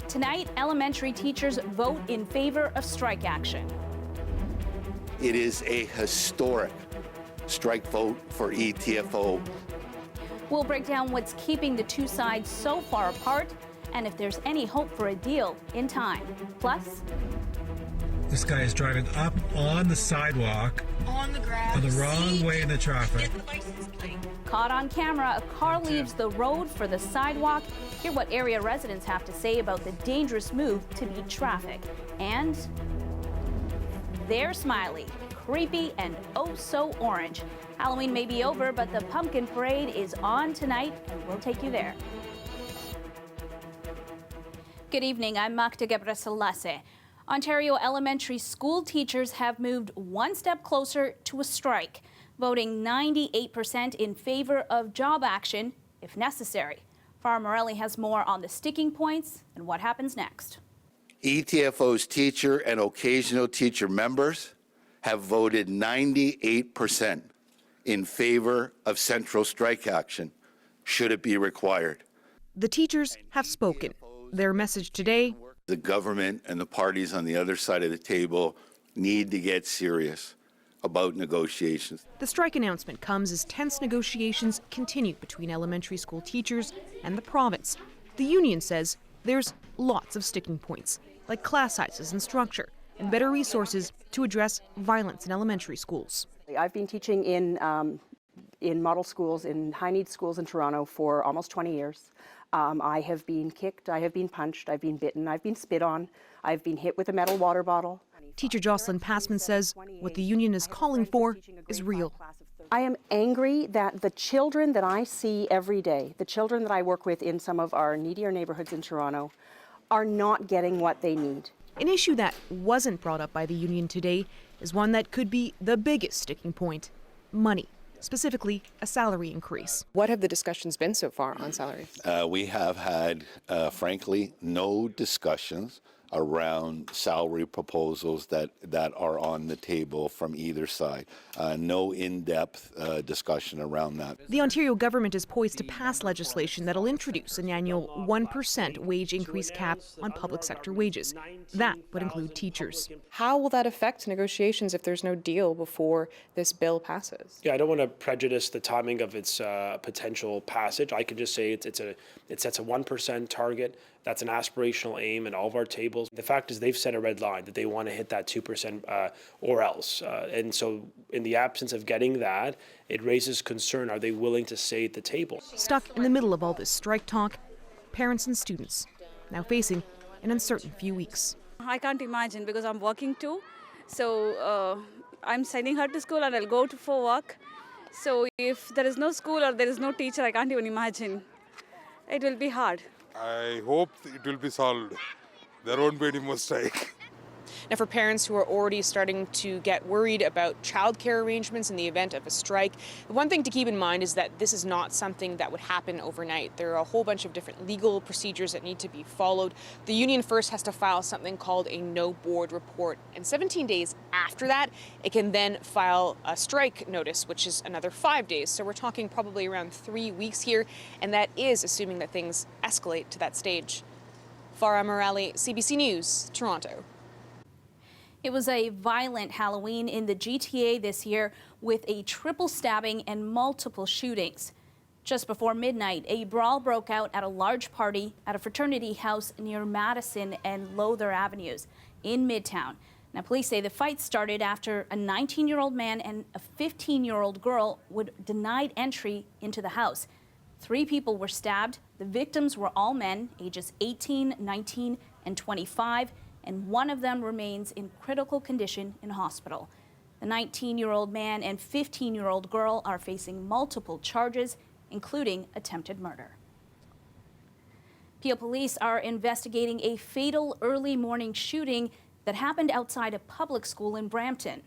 Tonight, elementary teachers vote in favor of strike action. It is a historic strike vote for ETFO. We'll break down what's keeping the two sides so far apart and if there's any hope for a deal in time. Plus, this guy is driving up on the sidewalk on the grass, on the wrong way in the traffic. Caught on camera, a car leaves the road for the sidewalk. Hear what area residents have to say about the dangerous move to beat traffic. And they're smiley, creepy, and oh so orange. Halloween may be over, but the pumpkin parade is on tonight, and we'll take you there. Good evening, I'm Magda Gebrselassie. Ontario elementary school teachers have moved one step closer to a strike, voting 98% in favor of job action if necessary. Farah Morelli has more on the sticking points and what happens next. ETFO's teacher and occasional teacher members have voted 98% in favor of central strike action, should it be required. The teachers have spoken. Their message today: the government and the parties on the other side of the table need to get serious about negotiations. The strike announcement comes as tense negotiations continue between elementary school teachers and the province. The union says there's lots of sticking points, like class sizes and structure, and better resources to address violence in elementary schools. I've been teaching in model schools, in high-need schools in Toronto for almost 20 years. I have been kicked, I have been punched, I've been bitten, I've been spit on, I've been hit with a metal water bottle. Teacher Jocelyn Passman says what the union is calling for is real. I am angry that the children that I see every day, the children that I work with in some of our needier neighborhoods in Toronto, are not getting what they need. An issue that wasn't brought up by the union today is one that could be the biggest sticking point: money. Specifically, a salary increase. What have the discussions been so far on salary? We have had, frankly, no discussions around salary proposals that are on the table from either side. No in-depth discussion around that. The Ontario government is poised to pass legislation that'll introduce an annual 1% wage increase cap on public sector wages. That would include teachers. How will that affect negotiations if there's no deal before this bill passes? Yeah, I don't want to prejudice the timing of its potential passage. I can just say it sets a 1% target. That's an aspirational aim in all of our tables. The fact is they've set a red line that they want to hit that 2% or else. And so in the absence of getting that, it raises concern. Are they willing to stay at the table? Stuck in the middle of all this strike talk, parents and students now facing an uncertain few weeks. I can't imagine because I'm working too. So I'm sending her to school and I'll go for work. So if there is no school or there is no teacher, I can't even imagine. It will be hard. I hope it will be solved. There won't be any more strike. Now, for parents who are already starting to get worried about childcare arrangements in the event of a strike, the one thing to keep in mind is that this is not something that would happen overnight. There are a whole bunch of different legal procedures that need to be followed. The union first has to file something called a no-board report, and 17 days after that, it can then file a strike notice, which is another 5 days. So we're talking probably around 3 weeks here, and that is assuming that things escalate to that stage. Farah Morelli, CBC News, Toronto. It was a violent Halloween in the GTA this year with a triple stabbing and multiple shootings. Just before midnight, a brawl broke out at a large party at a fraternity house near Madison and Lowther Avenues in Midtown. Now, police say the fight started after a 19-year-old man and a 15-year-old girl were denied entry into the house. 3 people were stabbed. The victims were all men, ages 18, 19, and 25. And one of them remains in critical condition in hospital. The 19-year-old man and 15-year-old girl are facing multiple charges, including attempted murder. Peel police are investigating a fatal early morning shooting that happened outside a public school in Brampton.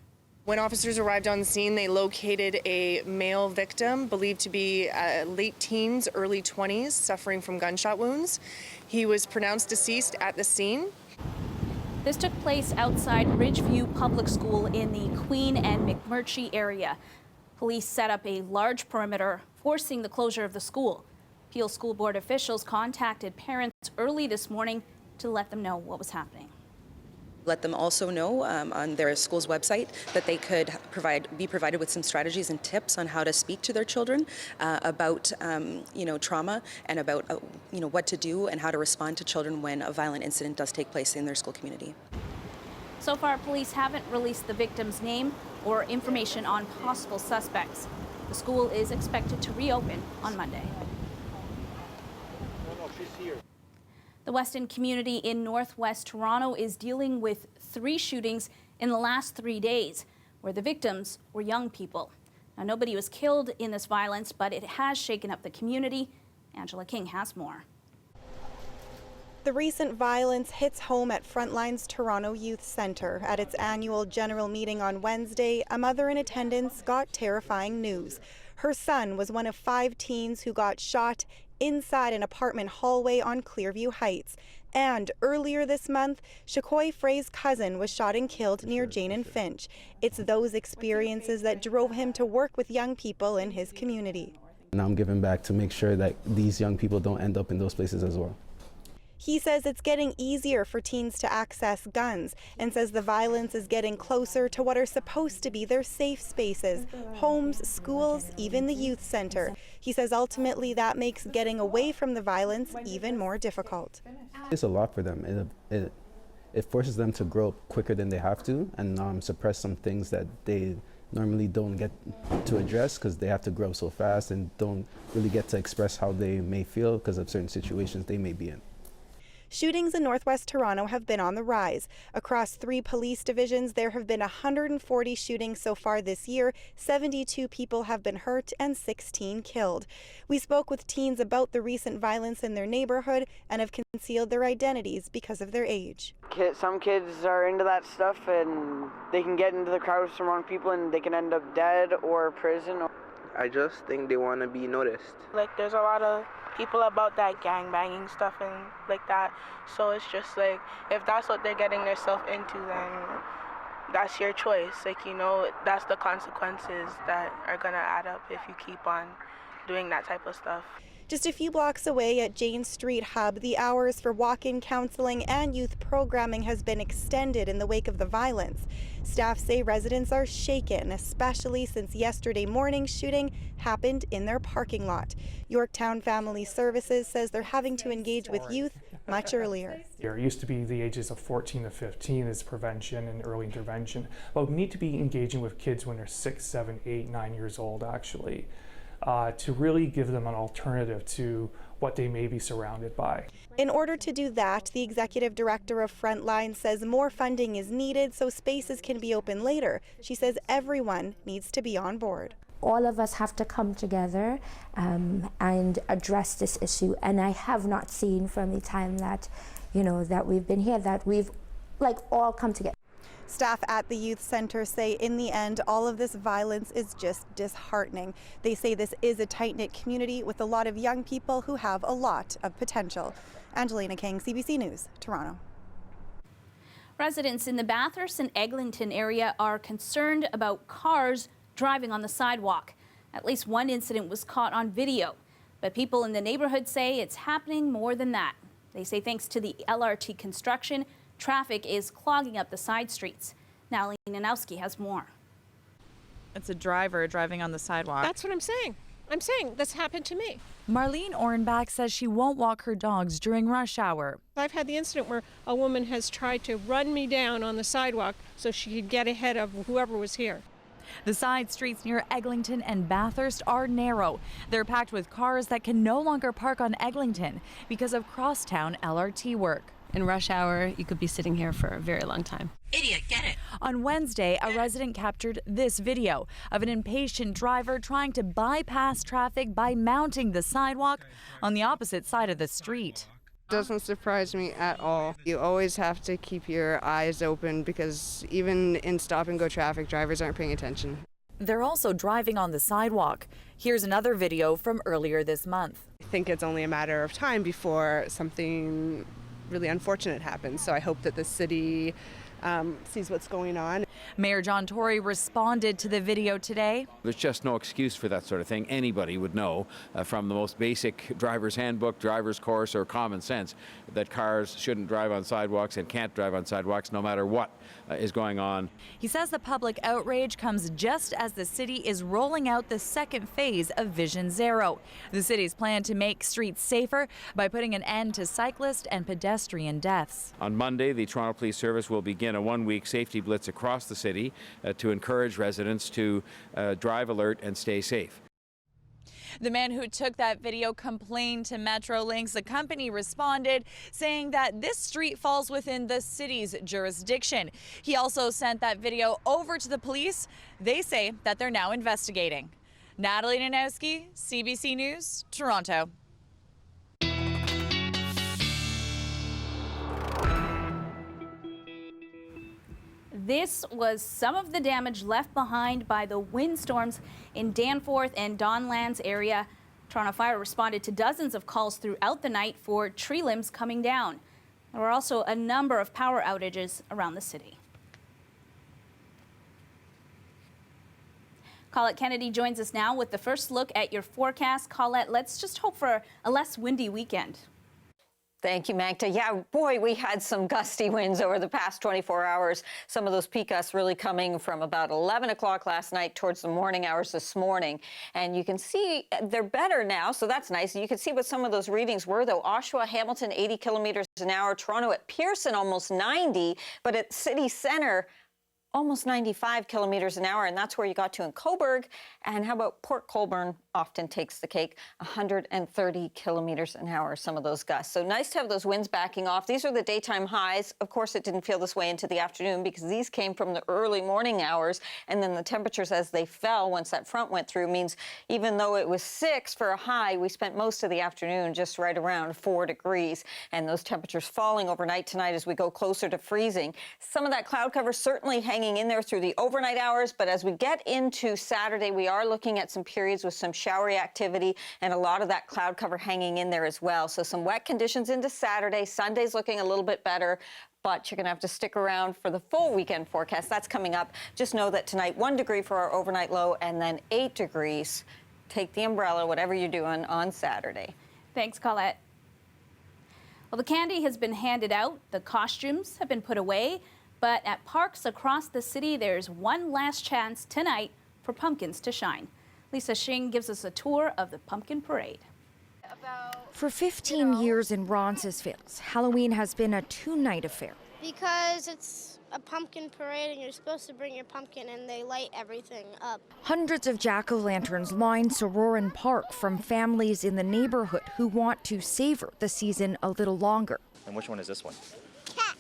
When officers arrived on the scene, they located a male victim believed to be late teens, early 20s, suffering from gunshot wounds. He was pronounced deceased at the scene. This took place outside Ridgeview Public School in the Queen and McMurtry area. Police set up a large perimeter, forcing the closure of the school. Peel School Board officials contacted parents early this morning to let them know what was happening. Let them also know on their school's website that they could be provided with some strategies and tips on how to speak to their children about trauma and about what to do and how to respond to children when a violent incident does take place in their school community. So far, police haven't released the victim's name or information on possible suspects. The school is expected to reopen on Monday. The Weston community in northwest Toronto is dealing with 3 shootings in the last 3 days, where the victims were young people. Now, nobody was killed in this violence, but it has shaken up the community. Angela King has more. The recent violence hits home at Frontline's Toronto Youth Centre. At its annual general meeting on Wednesday, a mother in attendance got terrifying news. Her son was one of 5 teens who got shot inside an apartment hallway on Clearview Heights. And earlier this month, Shakoy Frey's cousin was shot and killed near Jane and Finch. It's those experiences that drove him to work with young people in his community. Now I'm giving back to make sure that these young people don't end up in those places as well. He says it's getting easier for teens to access guns and says the violence is getting closer to what are supposed to be their safe spaces, homes, schools, even the youth center. He says ultimately that makes getting away from the violence even more difficult. It's a lot for them. It forces them to grow up quicker than they have to and suppress some things that they normally don't get to address because they have to grow up so fast and don't really get to express how they may feel because of certain situations they may be in. Shootings in northwest Toronto have been on the rise. Across 3 police divisions, there have been 140 shootings so far this year. 72 people have been hurt and 16 killed. We spoke with teens about the recent violence in their neighborhood and have concealed their identities because of their age. Some kids are into that stuff and they can get into the crowds from wrong people and they can end up dead or prison. I just think they want to be noticed. Like, there's a lot of people about that gang banging stuff and like that, so it's just like, if that's what they're getting themselves into, then that's your choice. Like, that's the consequences that are gonna add up if you keep on doing that type of stuff. Just a few blocks away at Jane Street Hub, the hours for walk-in counseling and youth programming has been extended in the wake of the violence. Staff say residents are shaken, especially since yesterday morning's shooting happened in their parking lot. Yorktown Family Services says they're having to engage with youth much earlier. It used to be the ages of 14 to 15 is prevention and early intervention. But we need to be engaging with kids when they're 6, 7, 8, 9 years old, actually. To really give them an alternative to what they may be surrounded by. In order to do that, the executive director of Frontline says more funding is needed so spaces can be open later. She says everyone needs to be on board. All of us have to come together and address this issue. And I have not seen from the time that, that we've been here, that we've all come together. Staff at the youth center say in the end, all of this violence is just disheartening. They say this is a tight-knit community with a lot of young people who have a lot of potential. Angelina King, CBC News, Toronto. Residents in the Bathurst and Eglinton area are concerned about cars driving on the sidewalk. At least one incident was caught on video, but people in the neighborhood say it's happening more than that. They say thanks to the LRT construction, traffic is clogging up the side streets. Natalie Nanowski has more. It's a driver driving on the sidewalk. That's what I'm saying. I'm saying this happened to me. Marlene Orenbach says she won't walk her dogs during rush hour. I've had the incident where a woman has tried to run me down on the sidewalk so she could get ahead of whoever was here. The side streets near Eglinton and Bathurst are narrow. They're packed with cars that can no longer park on Eglinton because of crosstown LRT work. In rush hour, you could be sitting here for a very long time. Idiot, get it! On Wednesday, a resident captured this video of an impatient driver trying to bypass traffic by mounting the sidewalk on the opposite side of the street. Doesn't surprise me at all. You always have to keep your eyes open because even in stop-and-go traffic, drivers aren't paying attention. They're also driving on the sidewalk. Here's another video from earlier this month. I think it's only a matter of time before something really unfortunate happens. So I hope that the city sees what's going on. Mayor John Tory responded to the video today. There's just no excuse for that sort of thing. Anybody would know from the most basic driver's handbook, driver's course, or common sense that cars shouldn't drive on sidewalks and can't drive on sidewalks no matter what is going on. He says the public outrage comes just as the city is rolling out the second phase of Vision Zero. The city's plan to make streets safer by putting an end to cyclist and pedestrian deaths. On Monday, the Toronto Police Service will begin a one-week safety blitz across the city to encourage residents to drive alert and stay safe. The man who took that video complained to Metrolinx. The company responded, saying that this street falls within the city's jurisdiction. He also sent that video over to the police. They say that they're now investigating. Natalie Nanowski, CBC News, Toronto. This was some of the damage left behind by the windstorms in Danforth and Donlands area. Toronto Fire responded to dozens of calls throughout the night for tree limbs coming down. There were also a number of power outages around the city. Colette Kennedy joins us now with the first look at your forecast. Colette, let's just hope for a less windy weekend. Thank you, Magda. Yeah, boy, we had some gusty winds over the past 24 hours. Some of those peak gusts really coming from about 11 o'clock last night towards the morning hours this morning. And you can see they're better now, so that's nice. You can see what some of those readings were, though. Oshawa, Hamilton, 80 kilometers an hour. Toronto at Pearson, almost 90. But at City Centre, almost 95 kilometers an hour, and that's where you got to in Cobourg. And how about Port Colborne often takes the cake, 130 kilometers an hour, some of those gusts. So nice to have those winds backing off. These are the daytime highs. Of course, it didn't feel this way into the afternoon because these came from the early morning hours, and then the temperatures as they fell once that front went through means even though it was 6 for a high, we spent most of the afternoon just right around 4 degrees, and those temperatures falling overnight tonight as we go closer to freezing. Some of that cloud cover certainly hanging in there through the overnight hours, but as we get into Saturday, we are looking at some periods with some showery activity and a lot of that cloud cover hanging in there as well. So some wet conditions into Saturday. Sunday's looking a little bit better, but you're going to have to stick around for the full weekend forecast. That's coming up. Just know that tonight, 1 degree for our overnight low and then 8 degrees. Take the umbrella, whatever you're doing on Saturday. Thanks, Colette. Well, the candy has been handed out. The costumes have been put away. But at parks across the city, there's one last chance tonight for pumpkins to shine. Lisa Shing gives us a tour of the pumpkin parade. For 15 years in Roncesvalles, Halloween has been a two-night affair. Because it's a pumpkin parade and you're supposed to bring your pumpkin and they light everything up. Hundreds of jack-o'-lanterns line Sororan Park from families in the neighborhood who want to savor the season a little longer. And which one is this one? Cat.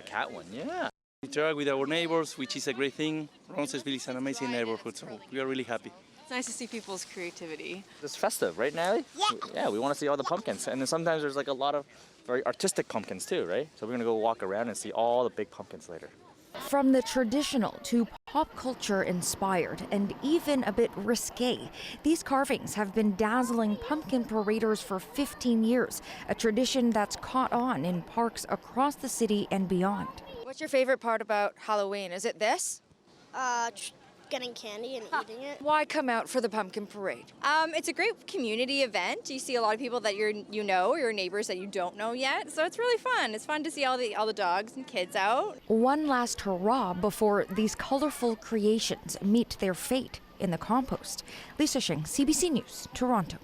Cat one, yeah. We interact with our neighbors, which is a great thing. Roncesvalles is an amazing neighborhood, so we are really happy. It's nice to see people's creativity. It's festive, right, Natalie? Yeah, we want to see all the pumpkins. And then sometimes there's like a lot of very artistic pumpkins too, right? So we're going to go walk around and see all the big pumpkins later. From the traditional to pop culture inspired and even a bit risque, these carvings have been dazzling pumpkin paraders for 15 years, a tradition that's caught on in parks across the city and beyond. What's your favorite part about Halloween? Is it this? Getting candy and eating it. Why come out for the pumpkin parade? It's a great community event. You see a lot of people that you know, your neighbors that you don't know yet. So it's really fun. It's fun to see all the dogs and kids out. One last hurrah before these colorful creations meet their fate in the compost. Lisa Shing, CBC News, Toronto.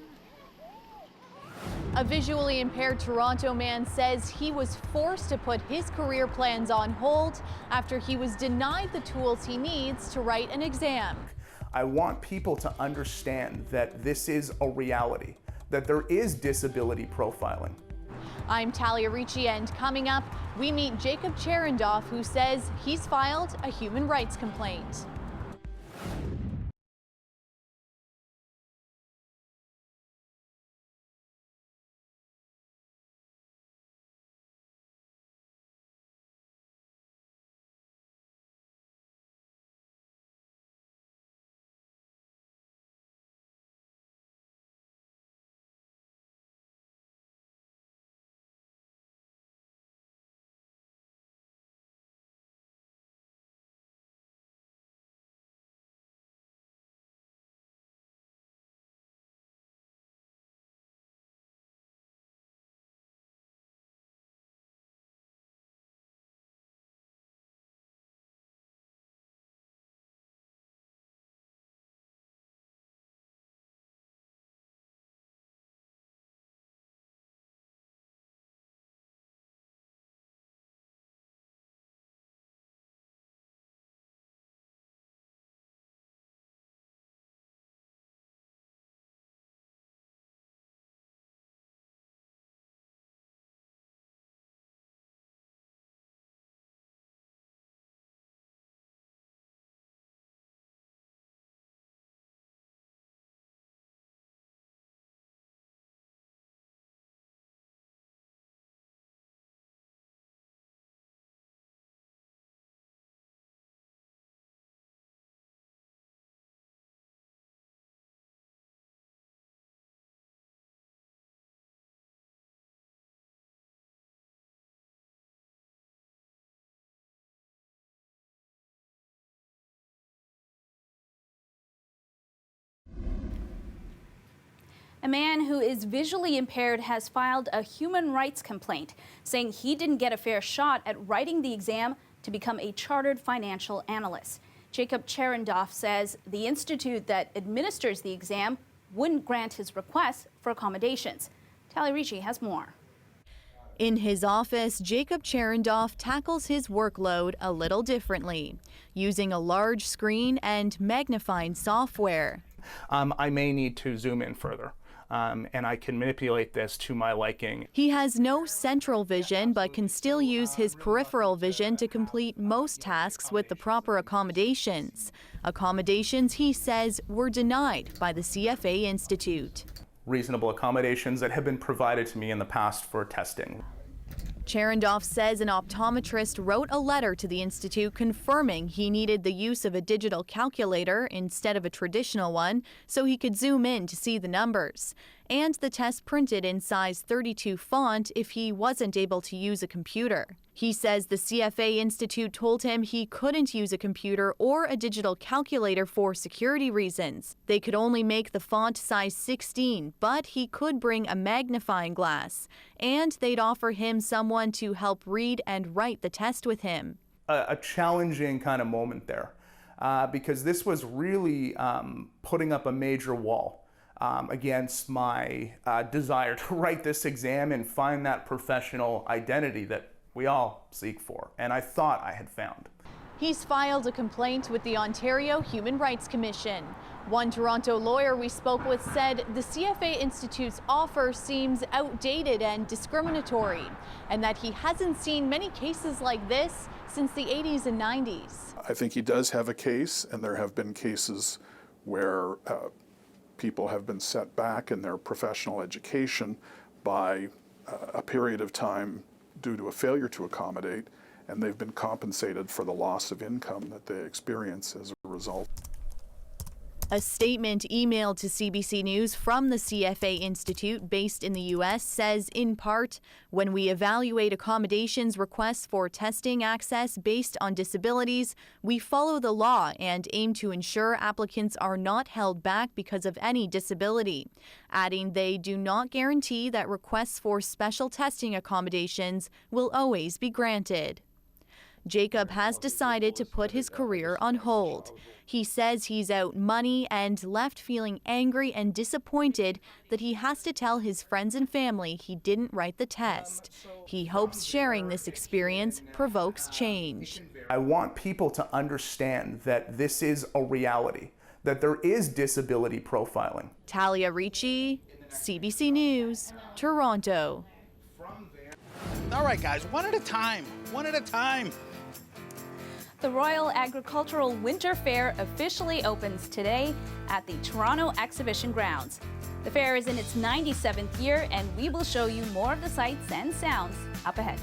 A visually impaired Toronto man says he was forced to put his career plans on hold after he was denied the tools he needs to write an exam. I want people to understand that this is a reality, that there is disability profiling. I'm Talia Ricci, and coming up, we meet Jacob Cherendoff, who says he's filed a human rights complaint. A man who is visually impaired has filed a human rights complaint, saying he didn't get a fair shot at writing the exam to become a chartered financial analyst. Jacob Cherendoff says the institute that administers the exam wouldn't grant his request for accommodations. Tally Ricci has more. In his office, Jacob Cherendoff tackles his workload a little differently, using a large screen and magnifying software. I may need to zoom in further. And I can manipulate this to my liking. He has no central vision, but can still use his peripheral vision to complete most tasks with the proper accommodations. Accommodations, he says, were denied by the CFA Institute. Reasonable accommodations that have been provided to me in the past for testing. Cherendoff says an optometrist wrote a letter to the institute confirming he needed the use of a digital calculator instead of a traditional one so he could zoom in to see the numbers, and the test printed in size 32 font if he wasn't able to use a computer. He says the CFA Institute told him he couldn't use a computer or a digital calculator for security reasons. They could only make the font size 16, but he could bring a magnifying glass, and they'd offer him someone to help read and write the test with him. A challenging kind of moment there, because this was really putting up a major wall against my desire to write this exam and find that professional identity that we all seek for, and I thought I had found. He's filed a complaint with the Ontario Human Rights Commission. One Toronto lawyer we spoke with said the CFA Institute's offer seems outdated and discriminatory, and that he hasn't seen many cases like this since the 80s and 90s. I think he does have a case, and there have been cases where people have been set back in their professional education by a period of time due to a failure to accommodate, and they've been compensated for the loss of income that they experience as a result. A statement emailed to CBC News from the CFA Institute based in the U.S. says, in part, when we evaluate accommodations requests for testing access based on disabilities, we follow the law and aim to ensure applicants are not held back because of any disability, adding they do not guarantee that requests for special testing accommodations will always be granted. Jacob has decided to put his career on hold. He says he's out money and left feeling angry and disappointed that he has to tell his friends and family he didn't write the test. He hopes sharing this experience provokes change. I want people to understand that this is a reality, that there is disability profiling. Talia Ricci, CBC News, Toronto. All right, guys, one at a time, one at a time. The Royal Agricultural Winter Fair officially opens today at the Toronto Exhibition Grounds. The fair is in its 97th year, and we will show you more of the sights and sounds up ahead.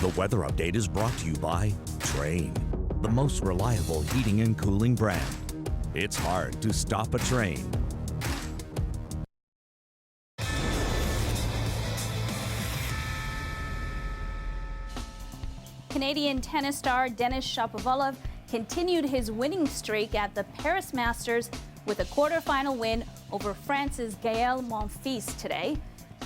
The weather update is brought to you by Train, the most reliable heating and cooling brand. It's hard to stop a train. Canadian tennis star Denis Shapovalov continued his winning streak at the Paris Masters with a quarterfinal win over France's Gael Monfils today.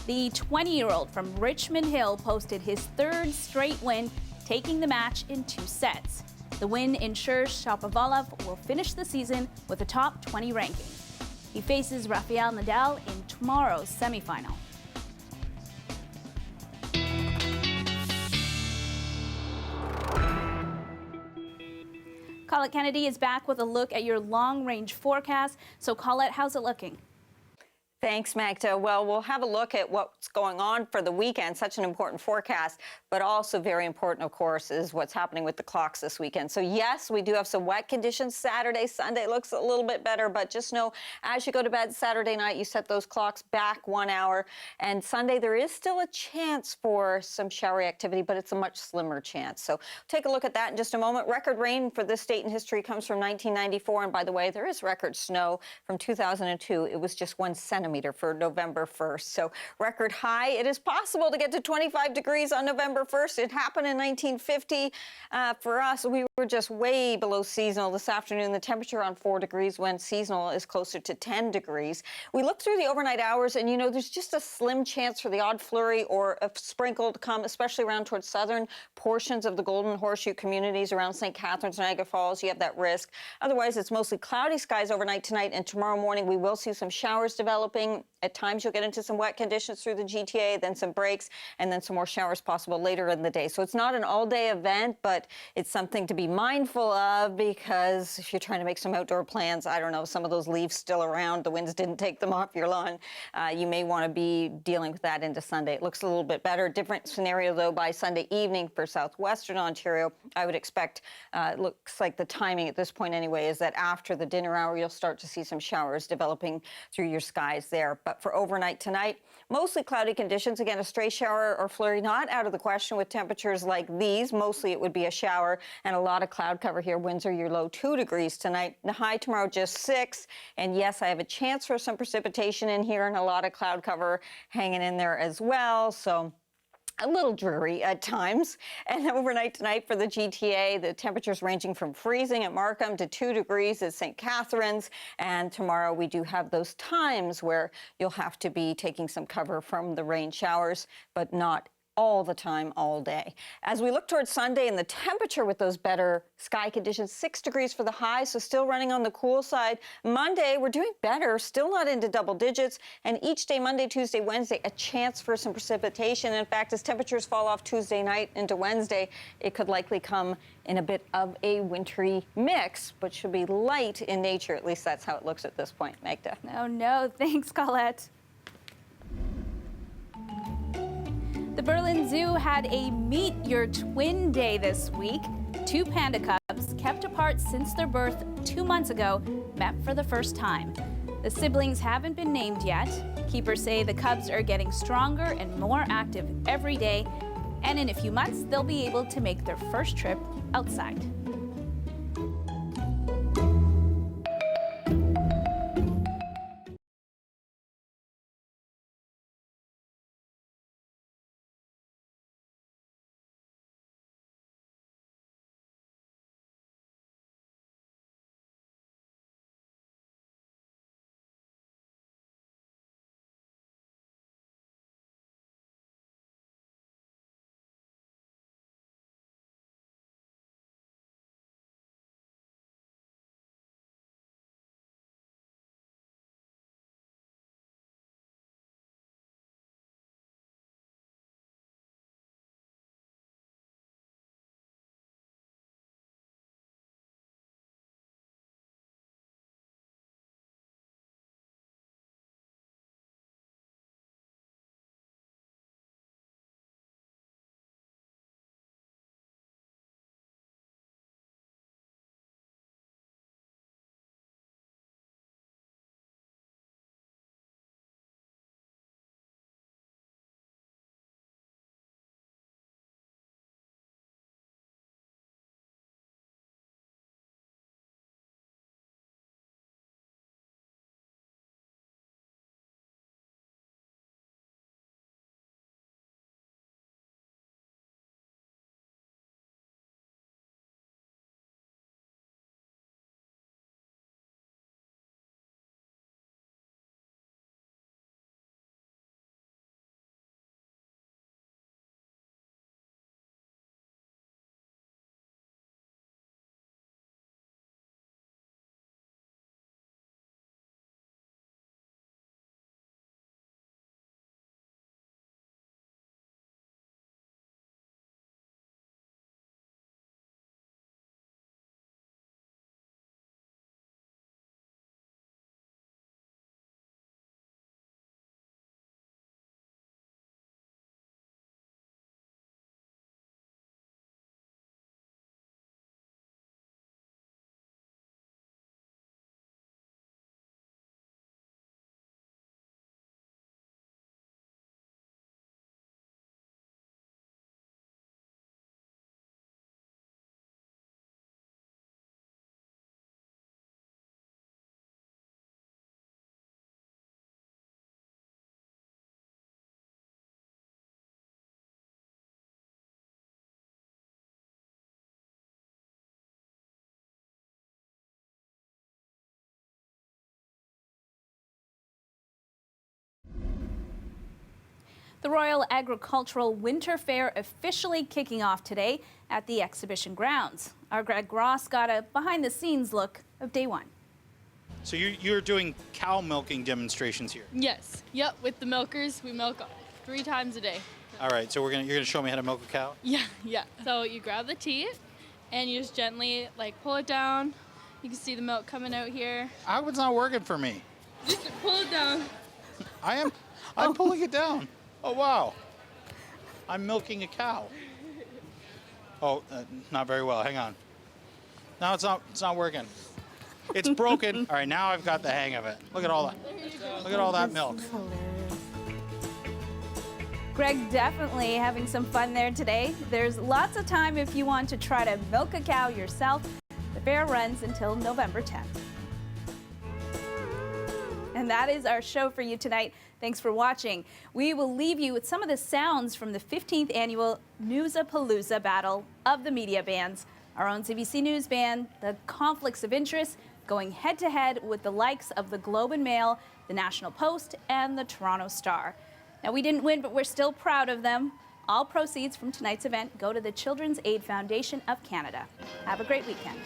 The 20-year-old from Richmond Hill posted his third straight win, taking the match in 2 sets. The win ensures Shapovalov will finish the season with a top 20 ranking. He faces Rafael Nadal in tomorrow's semifinal. Colette Kennedy is back with a look at your long-range forecast. So Colette, how's it looking? Thanks, Magda. Well, we'll have a look at what's going on for the weekend, such an important forecast, but also very important, of course, is what's happening with the clocks this weekend. So yes, we do have some wet conditions. Saturday, Sunday looks a little bit better, but just know as you go to bed Saturday night, you set those clocks back 1 hour. And Sunday, there is still a chance for some showery activity, but it's a much slimmer chance. So take a look at that in just a moment. Record rain for this date in history comes from 1994. And by the way, there is record snow from 2002. It was just 1 centimeter for November 1st. So record high. It is possible to get to 25 degrees on November 1st. It happened in 1950. For us, we were just way below seasonal this afternoon. The temperature on 4 degrees when seasonal is closer to 10 degrees. We looked through the overnight hours and, you know, there's just a slim chance for the odd flurry or a sprinkle to come, especially around towards southern portions of the Golden Horseshoe communities around St. Catharines, Niagara Falls. You have that risk. Otherwise, it's mostly cloudy skies overnight tonight, and tomorrow morning we will see some showers developing. At times, you'll get into some wet conditions through the GTA, then some breaks, and then some more showers possible later in the day. So it's not an all-day event, but it's something to be mindful of, because if you're trying to make some outdoor plans, I don't know, some of those leaves still around, the winds didn't take them off your lawn, you may want to be dealing with that into Sunday. It looks a little bit better. Different scenario, though, by Sunday evening for southwestern Ontario. I would expect, it looks like the timing at this point anyway, is that after the dinner hour, you'll start to see some showers developing through your skies there. But for overnight tonight, mostly cloudy conditions. Again, a stray shower or flurry not out of the question with temperatures like these. Mostly it would be a shower and a lot of cloud cover here. Windsor, your low 2 degrees tonight. The high tomorrow just 6. And yes, I have a chance for some precipitation in here and a lot of cloud cover hanging in there as well. So a little dreary at times. And overnight tonight for the GTA, the temperatures ranging from freezing at Markham to 2 degrees at St. Catharines. And tomorrow we do have those times where you'll have to be taking some cover from the rain showers, but not all the time, all day. As we look towards Sunday and the temperature with those better sky conditions, 6 degrees for the high, so still running on the cool side. Monday, we're doing better, still not into double digits. And each day, Monday, Tuesday, Wednesday, a chance for some precipitation. In fact, as temperatures fall off Tuesday night into Wednesday, it could likely come in a bit of a wintry mix, but should be light in nature. At least that's how it looks at this point. Magda. Oh, no. Thanks, Colette. The Berlin Zoo had a Meet Your Twin Day this week. 2 panda cubs, kept apart since their birth 2 months ago, met for the first time. The siblings haven't been named yet. Keepers say the cubs are getting stronger and more active every day, and in a few months, they'll be able to make their first trip outside. The Royal Agricultural Winter Fair officially kicking off today at the exhibition grounds. Our Greg Ross got a behind-the-scenes look of day one. So you're doing cow milking demonstrations here? Yes. Yep. With the milkers, we milk 3 times a day. All right. So you're gonna show me how to milk a cow? Yeah. Yeah. So you grab the teat, and you just gently pull it down. You can see the milk coming out here. How it's not working for me? Just pull it down. I'm pulling it down. Oh wow. I'm milking a cow. Oh, not very well. Hang on. No, it's not working. It's broken. All right, now I've got the hang of it. Look at all that. Look at all that milk. Greg definitely having some fun there today. There's lots of time if you want to try to milk a cow yourself. The fair runs until November 10th. And that is our show for you tonight. Thanks for watching. We will leave you with some of the sounds from the 15th annual Newsapalooza Battle of the Media Bands. Our own CBC News band, the conflicts of interest, going head-to-head with the likes of the Globe and Mail, the National Post, and the Toronto Star. Now, we didn't win, but we're still proud of them. All proceeds from tonight's event go to the Children's Aid Foundation of Canada. Have a great weekend.